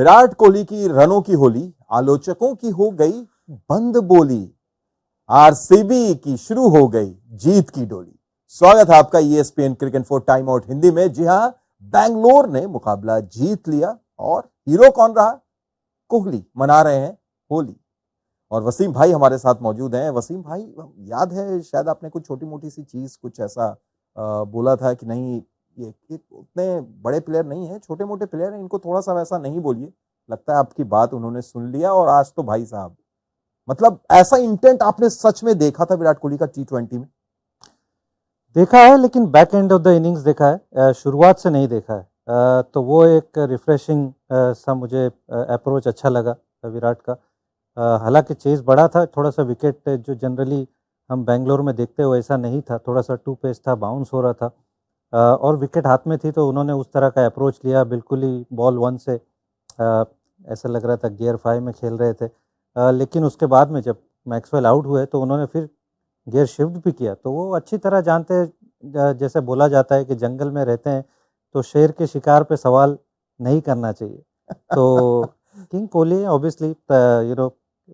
विराट कोहली की रनों की होली, आलोचकों की हो गई बंद बोली, आरसीबी की शुरू हो गई जीत की डोली। स्वागत है आपका ESPN cricket for time out Hindi में। जी हां, बेंगलोर ने मुकाबला जीत लिया और हीरो कौन रहा? कोहली मना रहे हैं होली। और वसीम भाई हमारे साथ मौजूद हैं। वसीम भाई, याद है शायद आपने कुछ छोटी मोटी सी चीज कुछ ऐसा बोला था कि नहीं, ये उतने बड़े प्लेयर नहीं है, छोटे मोटे प्लेयर हैं, इनको थोड़ा सा वैसा नहीं बोलिए। लगता है आपकी बात उन्होंने सुन लिया और आज तो भाई साहब, मतलब ऐसा इंटेंट आपने सच में देखा था विराट कोहली का T20 में? देखा है, लेकिन back end of the innings देखा है, शुरुआत से नहीं देखा है। तो वो एक रिफ्रेशिंग सा मुझे अप्रोच अच्छा लगा विराट का। हालांकि चेज बड़ा था, थोड़ा सा विकेट जो जनरली हम बेंगलोर में देखते हो ऐसा नहीं था, थोड़ा सा टू पेस था, बाउंस हो रहा था। और विकेट हाथ में थी तो उन्होंने उस तरह का अप्रोच लिया, बिल्कुल ही बॉल वन से ऐसा लग रहा था गियर 5 में खेल रहे थे। लेकिन उसके बाद में जब मैक्सवेल आउट हुए तो उन्होंने फिर गियर शिफ्ट भी किया। तो वो अच्छी तरह जानते हैं, जैसे बोला जाता है कि जंगल में रहते हैं तो शेर के शिकार पे सवाल नहीं करना चाहिए। तो किंग कोहली ऑब्वियसली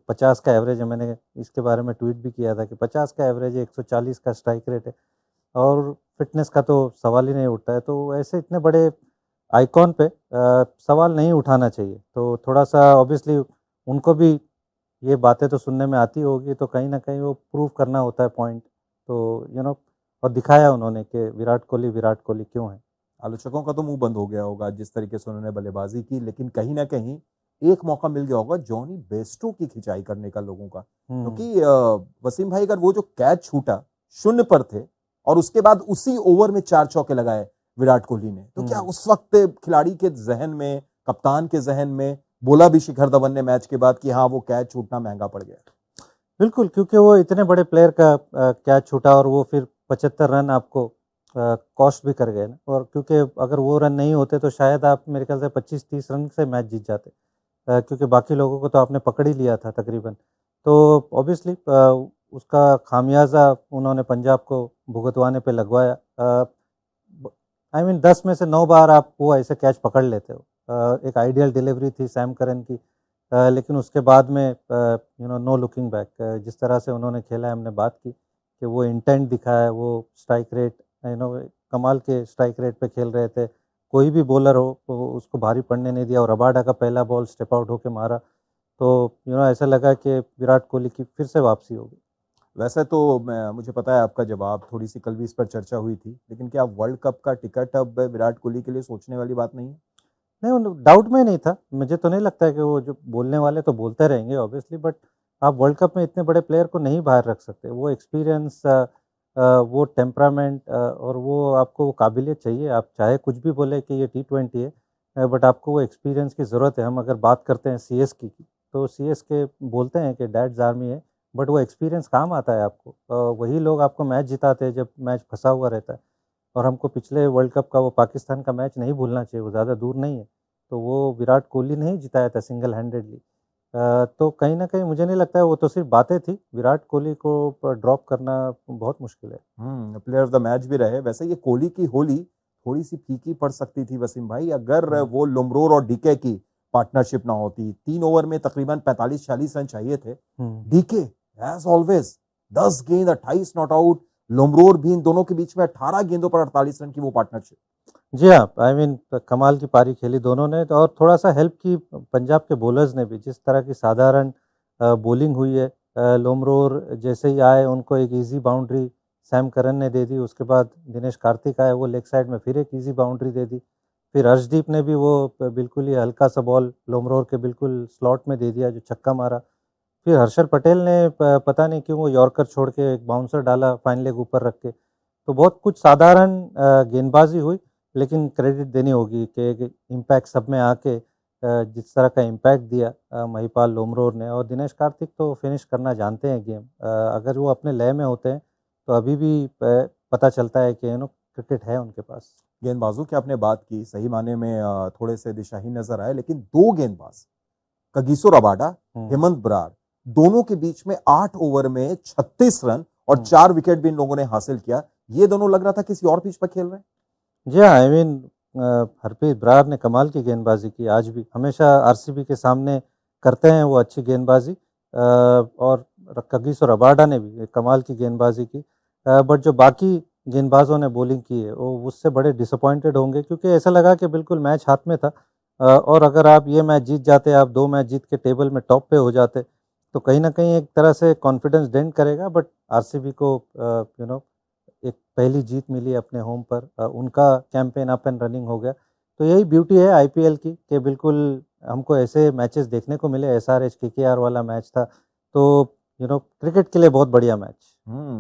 50 का एवरेज है, मैंने इसके बारे में ट्वीट भी किया था कि 50 का एवरेज है, 140 का स्ट्राइक रेट है और फिटनेस का तो सवाल ही नहीं उठता है। तो ऐसे इतने बड़े आइकॉन पे सवाल नहीं उठाना चाहिए। तो थोड़ा सा ऑब्वियसली उनको भी ये बातें तो सुनने में आती होगी, तो कहीं ना कहीं वो प्रूव करना होता है पॉइंट। तो और दिखाया उन्होंने कि विराट कोहली क्यों है। आलोचकों का तो मुंह बंद हो गया होगा जिस तरीके से उन्होंने बल्लेबाजी की, लेकिन कहीं ना कहीं एक मौका मिल गया होगा जॉनी बेस्टो की खिंचाई करने का लोगों का, क्योंकि वसीम भाई, अगर वो जो कैच छूटा, शून्य पर थे और उसके बाद उसी ओवर में 4 चौके लगाए विराट कोहली ने, तो क्या उस वक्त खिलाड़ी के जहन में, कप्तान के जहन में बोला भी शिखर धवन ने मैच के बाद कि हाँ, वो कैच छूटना महंगा पड़ गया? बिल्कुल, क्योंकि वो इतने बड़े प्लेयर का कैच छूटा और वो फिर 75 रन आपको कॉस्ट भी कर गए ना। और क्योंकि अगर वो रन नहीं होते तो शायद आप मेरे ख्याल से 25-30 रन से मैच जीत जाते, क्योंकि बाकी लोगों को तो आपने पकड़ ही लिया था तकरीबन। तो ऑब्वियसली उसका खामियाजा उन्होंने पंजाब को भुगतवाने पे लगवाया। आई मीन 10 में से 9 बार आप वो ऐसे कैच पकड़ लेते हो। एक आइडियल डिलीवरी थी सैम करन की, लेकिन उसके बाद में नो लुकिंग बैक। जिस तरह से उन्होंने खेला है, हमने बात की कि वो इंटेंट दिखाया, वो स्ट्राइक रेट कमाल के स्ट्राइक रेट पे खेल रहे थे। कोई भी बॉलर हो तो उसको भारी पड़ने नहीं दिया और रबाडा का पहला बॉल स्टेप आउट होके मारा। तो ऐसा लगा कि विराट कोहली की फिर से वापसी होगी। वैसे तो मुझे पता है आपका जवाब, थोड़ी सी कल भी इस पर चर्चा हुई थी, लेकिन क्या वर्ल्ड कप का टिकट अब विराट कोहली के लिए सोचने वाली बात नहीं है? नहीं, डाउट में नहीं था। मुझे तो नहीं लगता है कि वो जो बोलने वाले तो बोलते रहेंगे ऑब्वियसली, बट आप वर्ल्ड कप में इतने बड़े प्लेयर को नहीं बाहर रख सकते। वो एक्सपीरियंस, वो टेम्परामेंट और वो आपको वो काबिलियत चाहिए। आप चाहे कुछ भी बोले कि ये T20 है, बट आपको वो एक्सपीरियंस की ज़रूरत है। हम अगर बात करते हैं CSK की, तो CSK बोलते हैं कि डैड्स आर्मी है, बट वो एक्सपीरियंस काम आता है आपको। वही लोग आपको मैच जिताते हैं जब मैच फंसा हुआ रहता है। और हमको पिछले वर्ल्ड कप का वो पाकिस्तान का मैच नहीं भूलना चाहिए, वो ज़्यादा दूर नहीं है। तो वो विराट कोहली ने ही जिताया था सिंगल हैंडेडली। तो कहीं न कहीं मुझे नहीं लगता है, वो तो सिर्फ़ बातें थी। विराट कोहली को ड्रॉप करना बहुत मुश्किल है। प्लेयर ऑफ द मैच भी रहे। वैसे ये कोहली की होली थोड़ी सी फीकी पड़ सकती थी वसीम भाई, अगर वो लुम्रोर और डीके की पार्टनरशिप ना होती। 3 ओवर में तकरीबन 45-46 रन चाहिए थे। डीके एज ऑलवेज 10 गेंद 28 नॉट आउट, लुम्रोर भी, इन दोनों के बीच में 18 गेंदों पर 48 रन की वो पार्टनरशिप। जी हाँ, आई मीन कमाल की पारी खेली दोनों ने। तो और थोड़ा-सा हेल्प की पंजाब के बॉलर्स ने भी, जिस तरह की साधारण बॉलिंग हुई है। लोमरोर जैसे ही आए उनको एक ईज़ी बाउंड्री सैम करन ने दे दी। उसके बाद दिनेश कार्तिक आए, वो लेग साइड में फिर एक ईज़ी बाउंड्री दे दी। फिर अर्शदीप ने भी वो बिल्कुल ही हल्का सा बॉल लोमरोर के बिल्कुल स्लॉट में दे दिया, जो छक्का मारा। फिर हर्षल पटेल ने पता नहीं क्यों वो यॉर्कर छोड़ के एक बाउंसर डाला फाइन लेग ऊपर रख के। तो बहुत कुछ साधारण गेंदबाजी हुई, लेकिन क्रेडिट देनी होगी कि इम्पैक्ट सब में आके जिस तरह का इम्पैक्ट दिया महिपाल लोमरोर ने। और दिनेश कार्तिक तो फिनिश करना जानते हैं गेम। अगर वो अपने लय में होते हैं तो अभी भी पता चलता है कि क्रिकेट है उनके पास। गेंदबाजों की आपने बात की, सही माने में थोड़े से दिशाहीन नजर आए, लेकिन 2 गेंदबाज, कगिसो रबाडा, हेमंत बरार, दोनों के बीच में 8 ओवर में 36 रन और 4 विकेट भी इन लोगों ने हासिल किया। ये दोनों लग रहा था किसी और पिच पर खेल रहे हैं। जी हाँ, आई मीन हरप्रीत बरार ने कमाल की गेंदबाजी की, आज भी हमेशा आरसीबी के सामने करते हैं वो अच्छी गेंदबाजी। और कगिसो रबाडा ने भी एक कमाल की गेंदबाजी की। बट जो बाकी गेंदबाजों ने बॉलिंग की है वो उससे बड़े डिसअपॉइंटेड होंगे, क्योंकि ऐसा लगा कि बिल्कुल मैच हाथ में था। और अगर आप ये मैच जीत जाते, आप 2 मैच जीत के टेबल में टॉप पे हो जाते, तो कहीं न कहीं एक तरह से कॉन्फिडेंस डेंट करेगा। बट आरसीबी को एक पहली जीत मिली अपने होम पर, उनका कैंपेन अप एंड रनिंग हो गया। तो यही ब्यूटी है आईपीएल की कि बिल्कुल हमको ऐसे मैचेस देखने को मिले। एसआरएच केकेआर वाला मैच था, तो क्रिकेट के लिए बहुत बढ़िया मैच।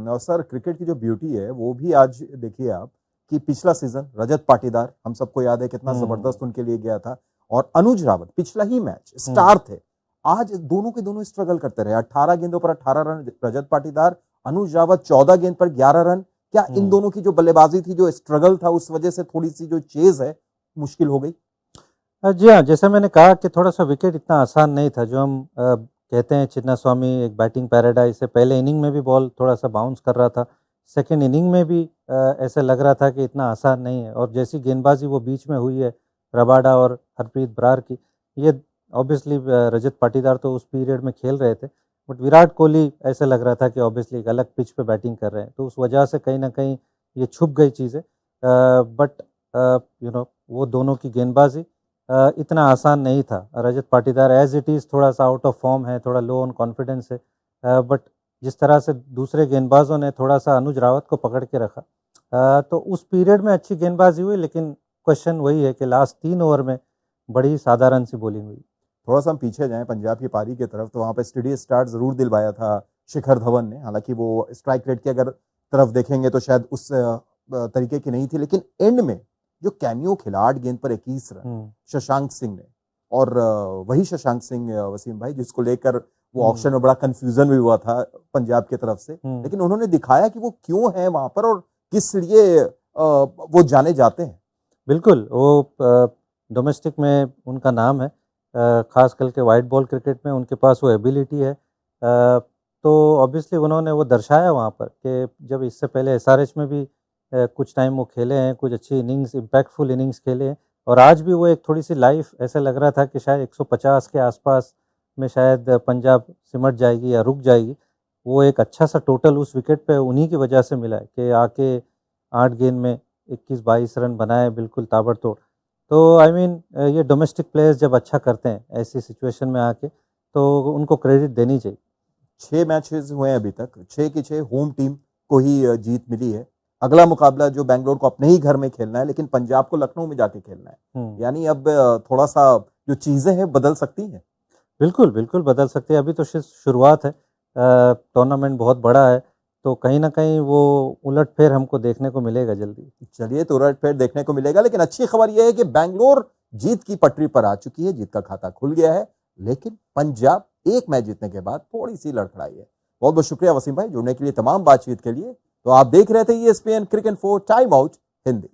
और सर क्रिकेट की जो ब्यूटी है वो भी आज देखिए आप कि पिछला सीजन रजत पाटीदार हम सबको याद है कितना जबरदस्त उनके लिए गया था, और अनुज रावत पिछला ही मैच स्टार थे। आज दोनों के दोनों स्ट्रगल करते रहे। 18 गेंदों पर 18 रन रजत पाटीदार, अनुज रावत 14 गेंद पर 11 रन। क्या इन दोनों की जो बल्लेबाजी थी, जो स्ट्रगल था, उस वजह से थोड़ी सी जो चेज है मुश्किल हो गई? जी हाँ, जैसे मैंने कहा कि थोड़ा-सा विकेट इतना आसान नहीं था। जो हम कहते हैं चिन्नास्वामी एक बैटिंग पैराडाइज़ है, पहले इनिंग में भी बॉल थोड़ा-सा बाउंस कर रहा था, सेकंड इनिंग में भी ऐसे लग रहा था कि इतना आसान नहीं है। और जैसी गेंदबाज़ी वो बीच में हुई है, रबाडा और हरप्रीत बरार की, ये ऑब्वियसली रजत पाटीदार तो उस पीरियड में खेल रहे थे, बट विराट कोहली ऐसे लग रहा था कि ऑब्वियसली एक अलग पिच पे बैटिंग कर रहे हैं, तो उस वजह से कहीं न कहीं ये छुप गई चीज़ें। बट वो दोनों की गेंदबाज़ी इतना आसान नहीं था। Rajat Patidar as it is थोड़ा-सा आउट ऑफ फॉर्म है, थोड़ा लो ऑन कॉन्फिडेंस है। बट जिस तरह से दूसरे गेंदबाज़ों ने थोड़ा-सा अनुज रावत को पकड़ के रखा, तो उस पीरियड में अच्छी गेंदबाज़ी हुई। लेकिन क्वेश्चन वही है कि लास्ट 3 ओवर में बड़ी साधारण सी बॉलिंग हुई। थोड़ा सा हम पीछे जाएं पंजाब की पारी की तरफ, तो वहां पे स्टेडी स्टार्ट जरूर दिलवाया था शिखर धवन ने। हालांकि वो स्ट्राइक रेट की अगर तरफ देखेंगे तो शायद उस तरीके की नहीं थी, लेकिन एंड में जो कैमियो खिलाड़ गेंद पर 21 रन शशांक सिंह ने, और वही शशांक सिंह वसीम भाई जिसको लेकर वो ऑक्शन में बड़ा कंफ्यूजन भी हुआ था पंजाब की तरफ से, लेकिन उन्होंने दिखाया कि वो क्यों है वहां पर और किस लिए वो जाने जाते हैं। बिल्कुल, वो डोमेस्टिक में उनका नाम है, खास करके वाइट बॉल क्रिकेट में उनके पास वो एबिलिटी है। तो ऑब्वियसली उन्होंने वो दर्शाया वहाँ पर कि जब इससे पहले एसआरएच में भी कुछ टाइम वो खेले हैं, कुछ अच्छी इनिंग्स, इम्पैक्टफुल इनिंग्स खेले हैं, और आज भी वो एक थोड़ी-सी लाइफ ऐसे लग रहा था कि शायद 150 के आसपास में शायद पंजाब सिमट जाएगी या रुक जाएगी। वो एक अच्छा-सा टोटल उस विकेट पे उन्हीं की वजह से मिला है कि आके 8 गेंद में 21-22 रन बनाए, बिल्कुल ताबड़तोड़। तो आई मीन ये डोमेस्टिक प्लेयर्स जब अच्छा करते हैं ऐसी सिचुएशन में आके, तो उनको क्रेडिट देनी चाहिए। 6 मैचेस हुए हैं अभी तक, 6 की 6 होम टीम को ही जीत मिली है। अगला मुकाबला जो बैंगलोर को अपने ही घर में खेलना है, लेकिन पंजाब को लखनऊ में जाके खेलना है। यानी अब थोड़ा सा जो चीजें हैं बदल सकती हैं। बिल्कुल, बिल्कुल बदल सकते हैं। अभी तो शुरुआत है, टूर्नामेंट बहुत बड़ा है, तो कहीं न कहीं वो उलट-फेर हमको देखने को मिलेगा जल्दी। चलिए, तो उलट-फेर देखने को मिलेगा, लेकिन अच्छी खबर यह है कि बैंगलोर जीत की पटरी पर आ चुकी है, जीत का खाता खुल गया है, लेकिन पंजाब एक मैच जीतने के बाद थोड़ी सी लड़खड़ाई है। बहुत बहुत शुक्रिया वसीम भाई जुड़ने के लिए, तमाम बातचीत के लिए। तो आप देख रहे थे ESPN cricket 4 time out Hindi.